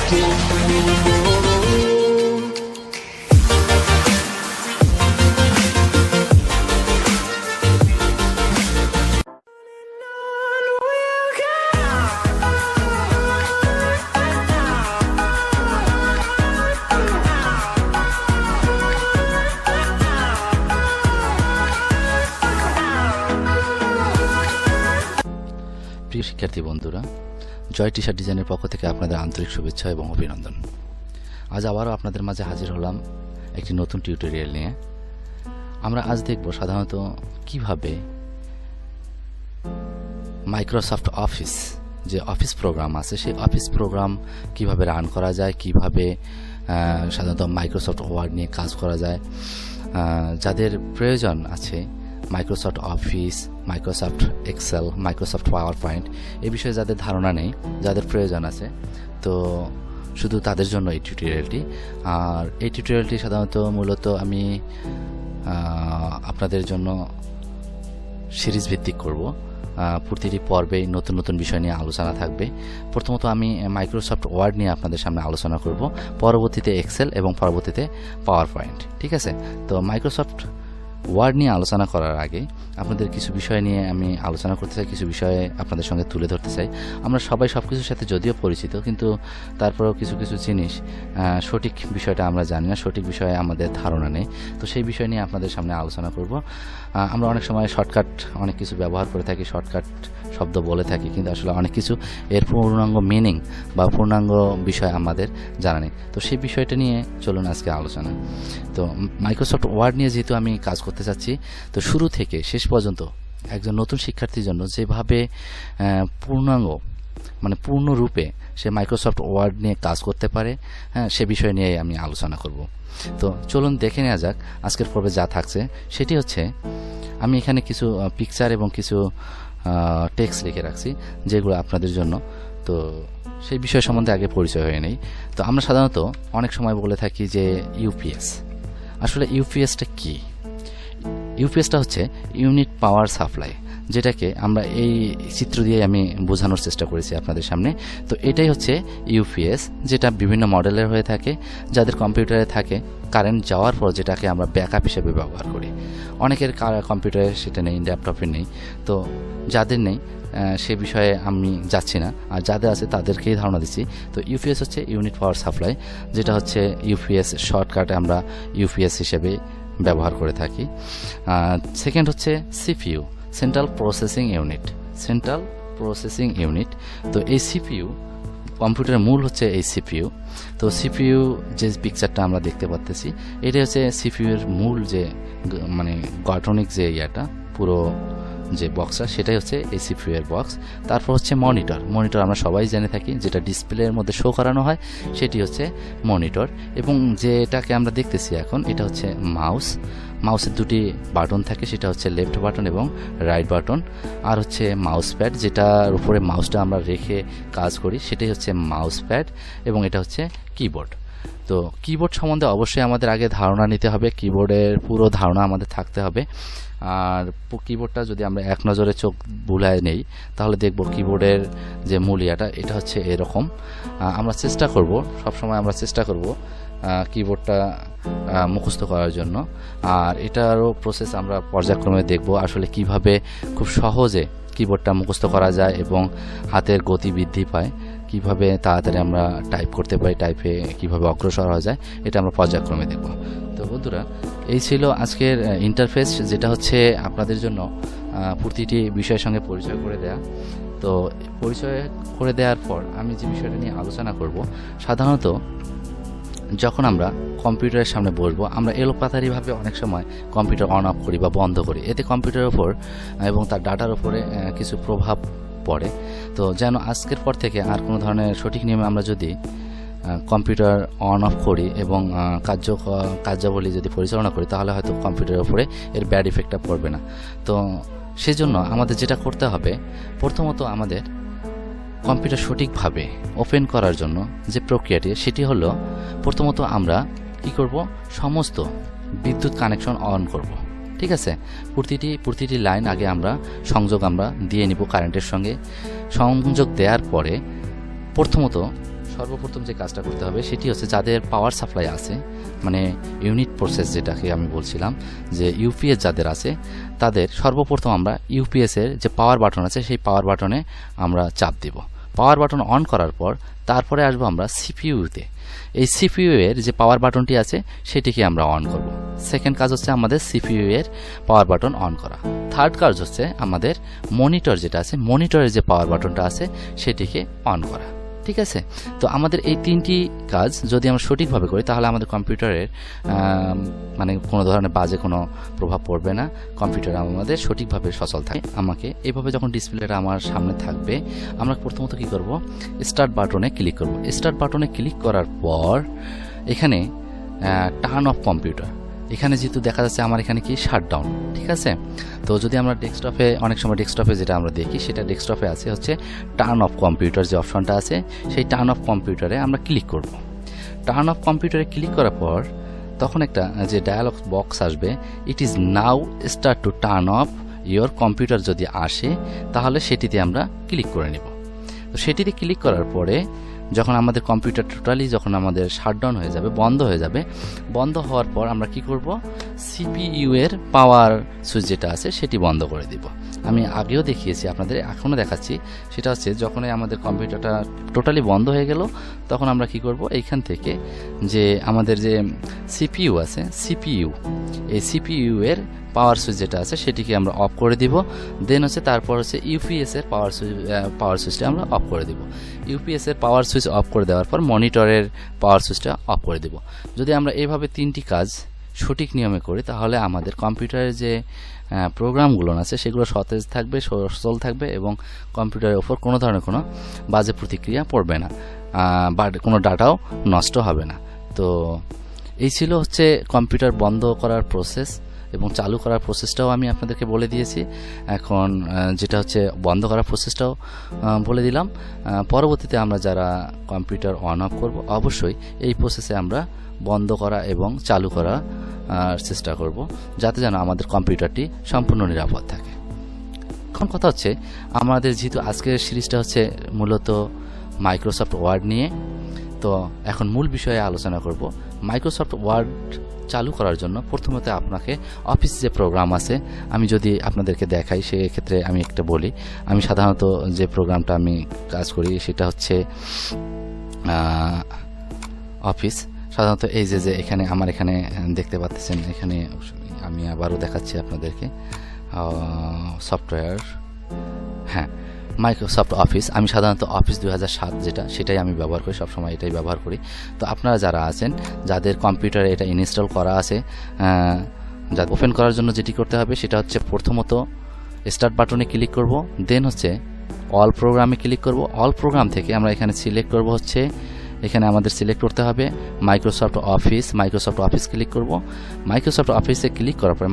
প্রিয় শিক্ষার্থী বন্ধুরা, জয় টি শার্ট ডিজাইনের পক্ষ থেকে আপনাদের আন্তরিক শুভেচ্ছা এবং অভিনন্দন। আজ আবারও আপনাদের মাঝে হাজির হলাম একটি নতুন টিউটোরিয়াল নিয়ে। আমরা আজ দেখব সাধারণত কিভাবে মাইক্রোসফট অফিস যে অফিস প্রোগ্রাম আছে সেই অফিস প্রোগ্রাম কিভাবে রান করা যায়, কিভাবে সাধারণত মাইক্রোসফট ওয়ার্ড নিয়ে কাজ করা যায়। যাদের প্রয়োজন আছে Microsoft Office, Microsoft Excel, Microsoft PowerPoint এই বিষয়ে যাদের ধারণা নেই, যাদের প্রয়োজন আছে, তো শুধু তাদের জন্য এই টিউটোরিয়ালটি। আর এই টিউটোরিয়ালটি সাধারণত মূলত আমি আপনাদের জন্য সিরিজ ভিত্তিক করব। প্রতিটি পর্বে নতুন নতুন বিষয় নিয়ে আলোচনা থাকবে। প্রথমত আমি মাইক্রোসফট ওয়ার্ড নিয়ে আপনাদের সামনে আলোচনা করব, পরবর্তীতে এক্সেল এবং পরবর্তীতে পাওয়ার পয়েন্ট। ঠিক আছে? তো মাইক্রোসফট ওয়ার্ড নিয়ে আলোচনা করার আগে আপনাদের কিছু বিষয় নিয়ে আমি আলোচনা করতে চাই, কিছু বিষয়ে আপনাদের সঙ্গে তুলে ধরতে চাই। আমরা সবাই সব কিছুর সাথে যদিও পরিচিত, কিন্তু তারপরেও কিছু কিছু জিনিস সঠিক বিষয়টা আমরা জানি না, সঠিক বিষয়ে আমাদের ধারণা নেই। তো সেই বিষয় নিয়ে আপনাদের সামনে আলোচনা করব। আমরা অনেক সময় শর্টকাট অনেক কিছু ব্যবহার করে থাকি, শর্টকাট শব্দ বলে থাকি, কিন্তু আসলে অনেক কিছু এর পূর্ণাঙ্গ মিনিং বা পূর্ণাঙ্গ বিষয় আমাদের জানা নেই। তো সেই বিষয়টা নিয়ে চলুন আজকে আলোচনা। তো মাইক্রোসফট ওয়ার্ড নিয়ে যেহেতু আমি কাজ করতে চাচ্ছি, তো শুরু থেকে শেষ পর্যন্ত একজন নতুন শিক্ষার্থীর জন্য যেভাবে পূর্ণাঙ্গ মানে পূর্ণরূপে সে মাইক্রোসফট ওয়ার্ড নিয়ে কাজ করতে পারে, সে বিষয় নিয়ে আমি আলোচনা করব। তো চলুন দেখে নেওয়া যাক আজকের পর্বে যা থাকছে। সেটি হচ্ছে আমি এখানে কিছু পিকচার এবং কিছু টেক্সট লিখে রাখছি যেগুলো আপনাদের জন্য। তো সেই বিষয় সম্বন্ধে আগে পরিচয় হয়ে নেই। তো আমরা সাধারণত অনেক সময় বলে থাকি যে ইউপিএস। আসলে ইউপিএসটা কি? ইউপিএসটা হচ্ছে ইউনিট পাওয়ার সাপ্লাই, যেটাকে আমরা এই চিত্র দিয়ে আমি বোঝানোর চেষ্টা করেছি আপনাদের সামনে। তো এটাই হচ্ছে ইউপিএস, যেটা বিভিন্ন মডেলের হয়ে থাকে, যাদের কম্পিউটারে থাকে। কারেন্ট যাওয়ার পর যেটাকে আমরা ব্যাকআপ হিসেবে ব্যবহার করি। অনেকের কম্পিউটারে সেটা নেই, ল্যাপটপে নেই। তো যাদের নেই সে বিষয়ে আমি যাচ্ছি না, আর যাদের আছে তাদেরকেই ধারণা দিচ্ছি। তো ইউপিএস হচ্ছে ইউনিট পাওয়ার সাপ্লাই, যেটা হচ্ছে ইউপিএস শর্টকাটে আমরা ইউপিএস হিসেবে ব্যবহার করে থাকি। সেকেন্ড হচ্ছে CPU, central processing unit. Central processing unit, তো এই সিপিইউ কম্পিউটারের মূল হচ্ছে এই সিপিইউ। তো সিপিইউ যে পিকচারটা আমরা দেখতে পাচ্ছি, এটা হচ্ছে সিপিইউর মূল যে মানে গঠনিক যে ইয়াটা, পুরো যে বক্সটা, সেটাই হচ্ছে এই সিপিইউ এর বক্স। তারপর হচ্ছে মনিটর। মনিটর আমরা সবাই জেনে থাকি, যেটা ডিসপ্লের মধ্যে শো করানো হয়, সেটি হচ্ছে মনিটর। এবং যেটাকে আমরা দেখতেছি এখন, এটা হচ্ছে মাউস। মাউসের দুটি বাটন থাকে, সেটা হচ্ছে লেফট বাটন এবং রাইট বাটন। আর হচ্ছে মাউস প্যাড, যেটার উপরে মাউসটা আমরা রেখে কাজ করি, সেটাই হচ্ছে মাউস প্যাড। এবং এটা হচ্ছে কিবোর্ড। তো কিবোর্ড সম্বন্ধে অবশ্যই আমাদের আগে ধারণা নিতে হবে, কিবোর্ডের পুরো ধারণা আমাদের থাকতে হবে। আর কিবোর্ডটা যদি আমরা এক নজরে চোখ বুলায় নেই, তাহলে দেখব কিবোর্ডের যে মূল ইয়াটা, এটা হচ্ছে এরকম। আমরা চেষ্টা করব, সবসময় আমরা চেষ্টা করব কিবোর্ডটা মুখস্থ করার জন্য। আর এটারও প্রসেস আমরা পর্যায়ক্রমে দেখব, আসলে কিভাবে খুব সহজে কিবোর্ডটা মুখস্থ করা যায় এবং হাতের গতি বৃদ্ধি পায়, কিভাবে তাড়াতাড়ি আমরা টাইপ করতে পারি, টাইপে কিভাবে অগ্রসর হওয়া যায়, এটা আমরা পর্যায়ক্রমে দেখব। তো বন্ধুরা, এই ছিল আজকের ইন্টারফেস, যেটা হচ্ছে আপনাদের জন্য প্রতিটি বিষয়ের সঙ্গে পরিচয় করে দেয়া। তো পরিচয় করে দেওয়ার পর আমি যে বিষয়টা নিয়ে আলোচনা করব, সাধারণত যখন আমরা কম্পিউটারের সামনে বসবো, আমরা এলোপাতাড়িভাবে অনেক সময় কম্পিউটার অন অফ করি বা বন্ধ করি। এতে কম্পিউটারের ওপর এবং তার ডাটার উপরে কিছু প্রভাব পড়ে। তো যেন আজকের পর থেকে আর কোনো ধরনের সঠিক নিয়মে আমরা যদি কম্পিউটার অন অফ করি এবং কার্যাবলী যদি পরিচালনা করি, তাহলে হয়তো কম্পিউটারের উপরে এর ব্যাড ইফেক্টটা পড়বে না। তো সেজন্য আমাদের যেটা করতে হবে, প্রথমত আমাদের কম্পিউটার সঠিকভাবে ওপেন করার জন্য যে প্রক্রিয়াটি, সেটি হলো প্রথমত আমরা কি করব, সমস্ত বিদ্যুৎ কানেকশন অন করব। ঠিক আছে? প্রতিটি লাইন আগে আমরা সংযোগ আমরা দিয়ে নিব কারেন্টের সঙ্গে। সংযোগ দেওয়ার পরে প্রথমত সর্বপ্রথম যে কাজটা করতে হবে সেটি হচ্ছে যাদের পাওয়ার সাপ্লাই আছে, মানে ইউনিট প্রসেস যেটাকে আমি বলছিলাম, যে ইউপিএস যাদের আছে তাদের সর্বপ্রথম আমরা ইউপিএসের যে পাওয়ার বাটন আছে সেই পাওয়ার বাটনে আমরা চাপ দিব। পাওয়ার বাটন অন করার পর তারপরে আসবো আমরা সিপিইউতে। এই সিপিইউ এর যে পাওয়ার বাটনটি আছে সেটিকে আমরা অন করব। সেকেন্ড কাজ হচ্ছে আমাদের সিপিইউ এর পাওয়ার বাটন অন করা। থার্ড কাজ হচ্ছে আমাদের মনিটর যেটা আছে, মনিটরের যে পাওয়ার বাটনটা আছে সেটিকে অন করা। ঠিক আছে, তো আমাদের এই তিনটি কাজ যদি আমরা সঠিকভাবে করি তাহলে আমাদের কম্পিউটারের মানে কোনো ধরনের বাজে কোনো প্রভাব পড়বে না, কম্পিউটার আমাদের সঠিকভাবে সচল থাকে। আমাকে এইভাবে যখন ডিসপ্লেটা আমার সামনে থাকবে, আমরা প্রথমত কি করব, স্টার্ট বাটনে ক্লিক করব। স্টার্ট বাটনে ক্লিক করার পর এখানে টার্ন অফ কম্পিউটার, এখানে যেহেতু দেখা যাচ্ছে আমার এখানে কি শাটডাউন। ঠিক আছে, তো যদি আমরা ডেস্কটপে, অনেক সময় ডেস্কটপে যেটা আমরা দেখি সেটা ডেস্কটপে আছে হচ্ছে টার্ন অফ কম্পিউটার যে অপশনটা আছে, সেই টার্ন অফ কম্পিউটারে আমরা ক্লিক করব। টার্ন অফ কম্পিউটারে ক্লিক করার পর তখন একটা যে ডায়ালগ বক্স আসবে, it is now start to turn off your computer যদি আসে তাহলে সেটিতে আমরা ক্লিক করে নেব। তো সেটিতে ক্লিক করার পরে যখন আমাদের কম্পিউটার টোটালি যখন আমাদের শাটডাউন হয়ে যাবে, বন্ধ হয়ে যাবে, বন্ধ হওয়ার পর আমরা কি করব, সিপিইউ এর পাওয়ার সুইচ যেটা আছে সেটি বন্ধ করে দিব। আমি আগেও দেখিয়েছি আপনাদের, এখনও দেখাচ্ছি। সেটা হচ্ছে যখনই আমাদের কম্পিউটারটা টোটালি বন্ধ হয়ে গেল তখন আমরা কি করব, এইখান থেকে যে আমাদের যে সিপিইউ আছে, এই সিপিইউ এর পাওয়ার সুইচ যেটা আছে সেটিকে আমরা অফ করে দিব। দেন হচ্ছে তারপর হচ্ছে ইউপিএস এর পাওয়ার সুইচটা আমরা অফ করে দিব। ইউপিএস এর পাওয়ার সুইচ অফ করে দেওয়ার পর মনিটরের পাওয়ার সুইচটা অফ করে দিব। যদি আমরা এইভাবে তিনটি কাজ সঠিক নিয়মে করি তাহলে আমাদের কম্পিউটারের যে প্রোগ্রামগুলো আছে সেগুলো সতেজ থাকবে, সচল থাকবে এবং কম্পিউটারের ওপর কোনো ধরনের কোনো বাজে প্রতিক্রিয়া পড়বে না, বা কোনো ডাটাও নষ্ট হবে না। তো এই ছিল হচ্ছে কম্পিউটার বন্ধ করার প্রসেস এবং চালু করার প্রসেসটাও আমি আপনাদেরকে বলে দিয়েছি। এখন যেটা হচ্ছে বন্ধ করার প্রসেসটাও বলে দিলাম। পরবর্তীতে আমরা যারা কম্পিউটার অন অফ করব অবশ্যই এই প্রসেসে আমরা বন্ধ করা এবং চালু করা চেষ্টা করব, যাতে যেন আমাদের কম্পিউটারটি সম্পূর্ণ নিরাপদ থাকে। এখন কথা হচ্ছে আমাদের যেহেতু আজকের সিরিজটা হচ্ছে মূলত মাইক্রোসফট ওয়ার্ড নিয়ে, তো এখন মূল বিষয়ে আলোচনা করব। মাইক্রোসফট ওয়ার্ড চালু করার জন্য প্রথমত আপনাকে অফিস যে প্রোগ্রাম আছে, আমি যদি আপনাদেরকে দেখাই সেক্ষেত্রে আমি একটা বলি। আমি সাধারণত যে প্রোগ্রামটা আমি কাজ করি সেটা হচ্ছে অফিস। সাধারণত এই যে এখানে আমার এখানে দেখতে পাচ্ছেন, এখানে আমি আবারও দেখাচ্ছি আপনাদেরকে সফটওয়্যার, হ্যাঁ মাইক্রোসফট অফিস। আমি সাধারণত অফিস 2007 যেটা সেটাই আমি ব্যবহার করি, সবসময় এটাই ব্যবহার করি। তো আপনারা যারা আছেন যাদের কম্পিউটারে এটা ইনস্টল করা আছে, যাদের ওপেন করার জন্য যেটি করতে হবে সেটা হচ্ছে প্রথমত স্টার্ট বাটনে ক্লিক করব, দেন হচ্ছে অল প্রোগ্রামে ক্লিক করব। অল প্রোগ্রাম থেকে আমরা এখানে সিলেক্ট করব হচ্ছে, এখানে আমাদের সিলেক্ট করতে হবে মাইক্রোসফট অফিস ক্লিক করব। মাইক্রোসফট অফিসে ক্লিক করার পরে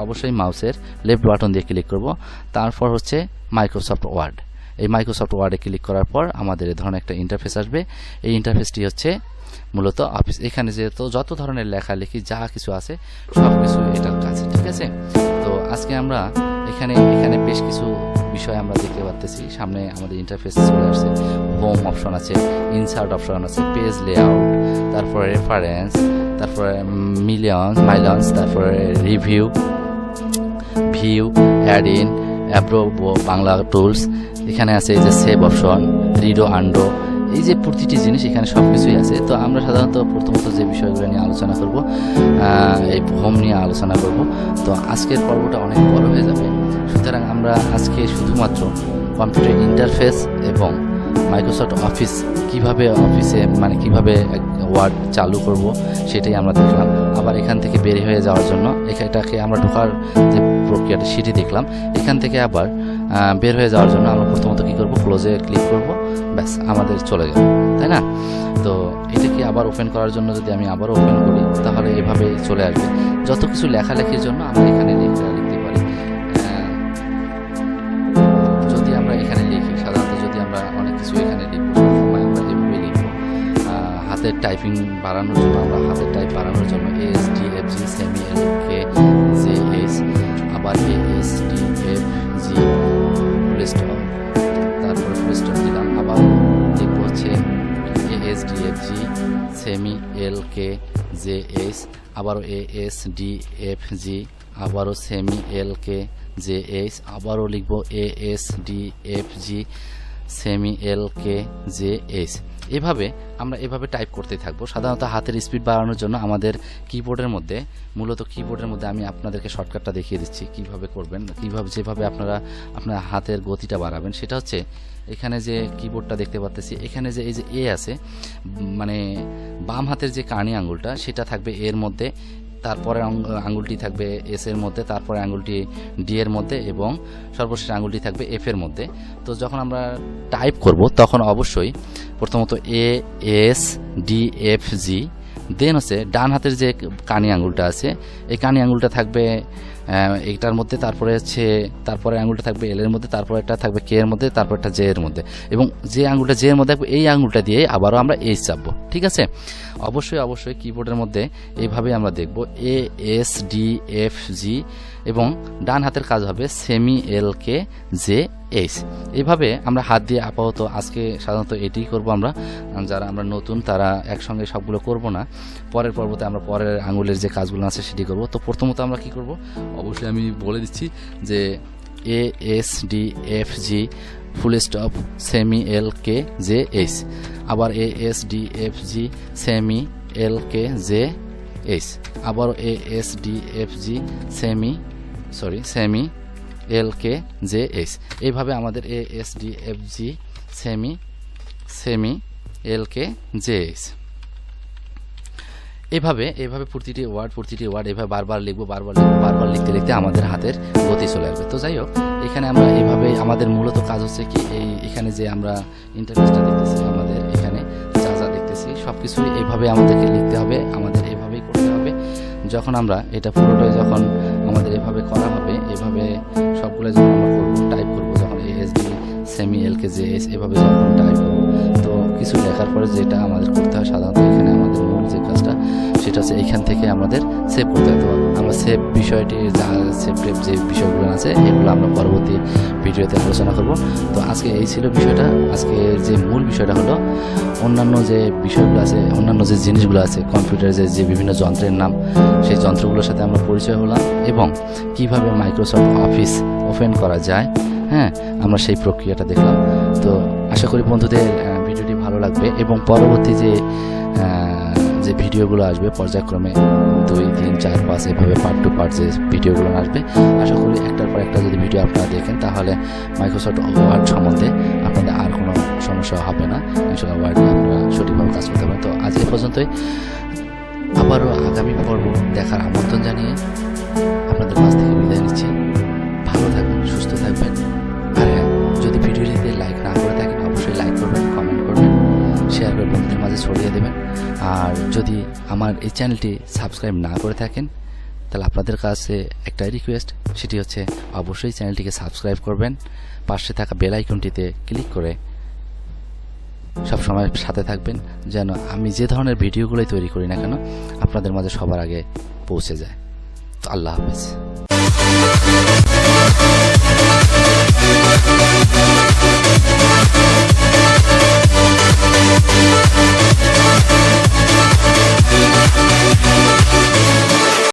অবশ্যই মাউসের লেফট বাটন দিয়ে ক্লিক করব। তারপর হচ্ছে মাইক্রোসফট ওয়ার্ড। এই মাইক্রোসফট ওয়ার্ডে ক্লিক করার পর আমাদের এই ধরনের একটা ইন্টারফেস আসবে। এই ইন্টারফেসটি হচ্ছে মূলত অফিস। এখানে যেহেতু যত ধরনের লেখালেখি যা কিছু আছে সব কিছু এটার কাছে। ঠিক আছে, তো আজকে আমরা এখানে বেশ কিছু বিষয় আমরা দেখতে পাচ্ছি। সামনে আমাদের ইন্টারফেস চলে আসছে, হোম অপশন আছে, ইনসার্ট অপশন আছে, পেজ লেআউট, তারপরে রেফারেন্স, তারপরে মাইলন্স, তারপরে রিভিউ, ভিউ, অ্যাড ইন, অ্যাপ্রো, বাংলা টুলস, এখানে আছে এই যে সেভ অপশন, রিডো, আন্ডো, এই যে প্রতিটি জিনিস এখানে সব কিছুই আছে। তো আমরা সাধারণত প্রথমত যে বিষয়গুলো নিয়ে আলোচনা করব, এই হোম নিয়ে আলোচনা করব। তো আজকের পর্বটা অনেক বড় হয়ে যাবে, সুতরাং আমরা আজকে শুধুমাত্র কম্পিউটার ইন্টারফেস এবং মাইক্রোসফট অফিস কিভাবে কিভাবে ওয়ার্ড চালু করব সেটাই আমরা দেখলাম। আবার এখান থেকে বের হয়ে যাওয়ার জন্য এটাকে আমরা ঢোকার যে প্রক্রিয়াটা সেটি দেখলাম। এখান থেকে আবার বের হয়ে যাওয়ার জন্য আমরা প্রথমত কি করব, ক্লোজে ক্লিক করব, ব্যাস আমাদের চলে গেল, তাই না? তো এটাকে আবার ওপেন করার জন্য যদি আমি আবার ওপেন করি তাহলে এভাবে চলে আসবে। যত কিছু লেখালেখির জন্য আমরা এখানে লিখতে পারি। যদি আমরা এখানে লিখি, সাধারণত যদি আমরা অনেক কিছু এখানে লিখবো, সবসময় আমরা এভাবে লিখবো। হাতের টাইপিং বাড়ানোর জন্য আমরা হাতের টাইপ বাড়ানোর জন্য ASDFG, সেমি, LK, JH, আবার ASDFG, ফুল স্টপ, তারপরে ফুল স্টপ দিলাম, আবার লিখবো হচ্ছে জি, semi L K J H, আবারও এ এস ডি এফ জি, আবারও semi L K J H, আবারও লিখব এ S D F G, semi L K J H. এভাবে আমরা এভাবে টাইপ করতে থাকবো। সাধারণত হাতের স্পিড বাড়ানোর জন্য আমাদের কিবোর্ডের মধ্যে আমি আপনাদেরকে শর্টকাটটা দেখিয়ে দিচ্ছি কিভাবে করবেন, যেভাবে আপনারা আপনার হাতের গতিটা বাড়াবেন। সেটা হচ্ছে এখানে যে কিবোর্ডটা দেখতে পাচ্ছি, এখানে যে এই যে এ আছে, মানে বাম হাতের যে কার্নি আঙ্গুলটা সেটা থাকবে এর মধ্যে, তারপরে আঙ্গুলটি থাকবে এস এর মধ্যে, তারপরে আঙ্গুলটি ডি এর মধ্যে এবং সর্বশেষ আঙ্গুলটি থাকবে এফ এর মধ্যে। তো যখন আমরা টাইপ করব তখন অবশ্যই প্রথমত A S D F G, then হচ্ছে ডান হাতের যে কানি আঙ্গুলটা আছে এই কানি আঙ্গুলটা থাকবে এইটার মধ্যে, তারপরে আঙ্গুলটা থাকবে এল এর মধ্যে, তারপরে একটা থাকবে কে এর মধ্যে, তারপর একটা জে এর মধ্যে, এবং যে আঙ্গুলটা জে এর মধ্যে থাকবে এই আঙ্গুলটা দিয়ে আবারও আমরা এইচ চাপবো। ঠিক আছে, অবশ্যই কিবোর্ডের মধ্যে এইভাবেই আমরা দেখব এ এস ডি এফ জি, এবং ডান হাতের কাজ হবে semi L K J H. এইভাবে আমরা হাত দিয়ে আপাতত আজকে সাধারণত এটিই করব। যারা আমরা নতুন তারা একসঙ্গে সবগুলো করব না, পরের পর্বতে আমরা পরের আঙ্গুলের যে কাজগুলো আছে সেটি করব। তো প্রথমত আমরা কি করব, অবশ্যই আমি বলে দিচ্ছি যে A S D F G full stop semi L K J H, আবার A S D F G semi L K J H, আবার A S D F G semi L K J H. এইভাবে আমাদের A S D F G semi L K J H. এইভাবে প্রতিটি word এভাবে বারবার লিখতে লিখতে আমাদের হাতের গতি চলে আসবে। তো যাই হোক, এখানে আমরা এইভাবে আমাদের মূলত কাজ হচ্ছে কি, এখানে যে আমরা ইন্টারফেসটা দেখতেছি, আমাদের এখানে যা দেখতেছি সবকিছুই এইভাবে আমাদেরকে লিখতে হবে, আমাদের এভাবেই করতে হবে। যখন আমরা এটা পুরোটাই যখন আমাদের এভাবে করা হবে, এভাবে সবগুলো যখন আমরা করবো, টাইপ করবো, যখন ASD semi L K J S এভাবে যখন টাইপ করবো, তো কিছু লেখার পরে যেটা আমাদের করতে হয় সাধারণত এখানে আমাদের মূল যে কাজটা সেটা হচ্ছে এইখান থেকে আমাদের সেভ করতে হবে। আমরা সেভ বিষয়টি যে বিষয়গুলো আছে এগুলো আমরা পরবর্তী ভিডিওতে আলোচনা করব। তো আজকে এই ছিল বিষয়টা। আজকে যে মূল বিষয়টা হলো অন্যান্য যে বিষয়গুলো আছে, অন্যান্য যে জিনিসগুলো আছে কম্পিউটারের যে বিভিন্ন যন্ত্রের নাম, সেই যন্ত্রগুলোর সাথে আমরা পরিচয় হলাম এবং কিভাবে মাইক্রোসফট অফিস ওপেন করা যায়, হ্যাঁ, আমরা সেই প্রক্রিয়াটা দেখলাম। তো আশা করি বন্ধুদের ভিডিওটি ভালো লাগবে এবং পরবর্তী যে ভিডিওগুলো আসবে পর্যায়ক্রমে 2, 3, 4, 5 এভাবে পার্ট টু পার্ট যে ভিডিওগুলো আসবে, আশা করি একটার পর একটা যদি ভিডিও আপনারা দেখেন তাহলে মাইক্রোসফট ওয়ার্ড সম্বন্ধে আপনাদের আর কোনো সমস্যা হবে না। ইনশাআল্লাহ ওয়ার্ড আপনারা সঠিকভাবে কাজ করতে পারেন। তো আজ এই পর্যন্তই, আবারও আগামী পর্ব দেখার আমন্ত্রণ জানিয়ে আপনাদের কাছ থেকে বিদায় নিচ্ছি। ভালো থাকবেন, সুস্থ থাকবেন, আর হ্যাঁ, যদি ভিডিওটিতে লাইক না করে থাকেন অবশ্যই লাইক করবেন, কমেন্ট করবেন, শেয়ার করে বন্ধুদের মাঝে ছড়িয়ে দেবেন। আর যদি আমার এই চ্যানেলটি সাবস্ক্রাইব না করে থাকেন তাহলে আপনাদের কাছে একটা রিকোয়েস্ট, সেটি হচ্ছে অবশ্যই চ্যানেলটিকে সাবস্ক্রাইব করবেন, পাশে থাকা বেল আইকনটিতে ক্লিক করে সবসময় সাথে থাকবেন, যেন আমি যে ধরনের ভিডিওগুলোই তৈরি করি না কেন আপনাদের মাঝে সবার আগে পৌঁছে যায়। তো আল্লাহ হাফেজ।